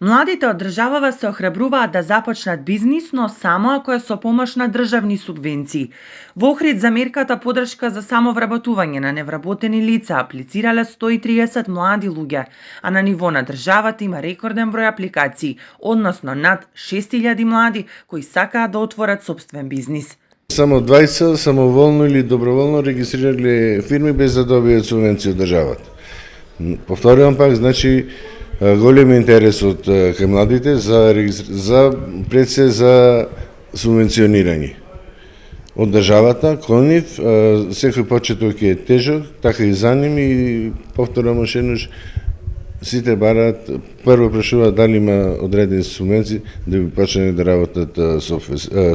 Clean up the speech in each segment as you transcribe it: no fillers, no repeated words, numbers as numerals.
Младите од државава се охрабруваат да започнат бизнис, но само ако е со помош на државни субвенции. Во Охрид за мерката поддршка за самовработување на невработени лица аплицирале 130 млади луѓе, а на ниво на државата има рекорден број апликации, односно над 6000 млади кои сакаат да отворат сопствен бизнис. Само 20 самоволно или доброволно регистрирале фирми без да добијат субвенција од државата. Повторувам пак, значи голем интерес од кај младите пред се за субвенционирање од државата. Кон нив секој почеток е тежок, така и за нив, и повторам уште еднаш, сите бараат, прво прашуваат дали има одредени субвенции да би почнеле да работат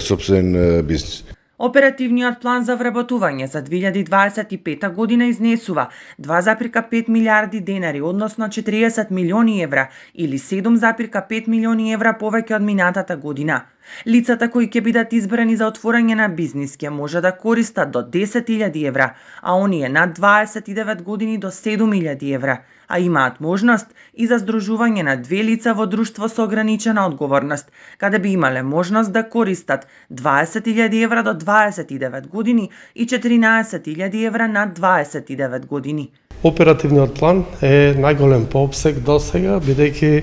сопствен бизнис. Оперативниот план за вработување за 2025 година изнесува 2,5 милиарди денари, односно 40 милиони евра или 7,5 милиони евра повеќе од минатата година. Лицата кои ќе бидат избрани за отворање на бизнис ќе може да користат до 10.000 евра, а оние над 29 години до 7.000 евра, а имаат можност и за здружување на две лица во друштво со ограничена одговорност, каде би имале можност да користат 20.000 евра до 29 години и 14.000 евра над 29 години. Оперативниот план е најголем по опсег до сега, бидејќи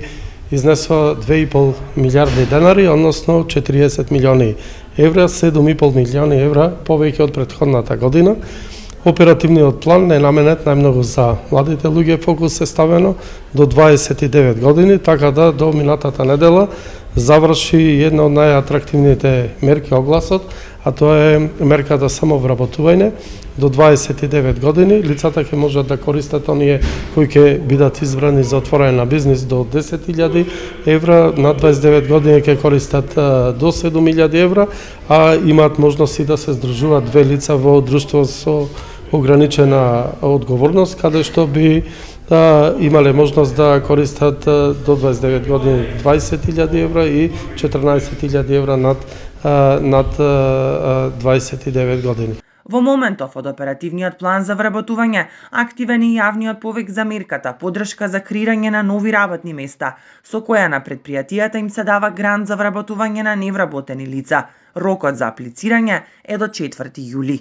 изнесува 2,5 милиарди денари, односно 40 милиони евра, 7,5 милиони евра повеќе од претходната година. Оперативниот план е наменет најмногу за младите луѓе, фокус е ставено до 29 години, така да до минатата недела заврши една од најатрактивните мерки огласот, а тоа е мерката самовработување до 29 години. Лицата ќе можат да користат оние кои ќе бидат избрани за отворање на бизнис до 10.000 евра, на 29 години ќе користат до 7.000 евра, а имаат можност и да се здружуваат две лица во друштво со ограничена одговорност, каде што би имале можност да користат до 29 години 20.000 евра и 14.000 евра над 29 години. Во моментов од оперативниот план за вработување, активен е јавниот повик за мерката поддршка за креирање на нови работни места, со која на предпријатијата им се дава грант за вработување на невработени лица. Рокот за аплицирање е до 4 јули.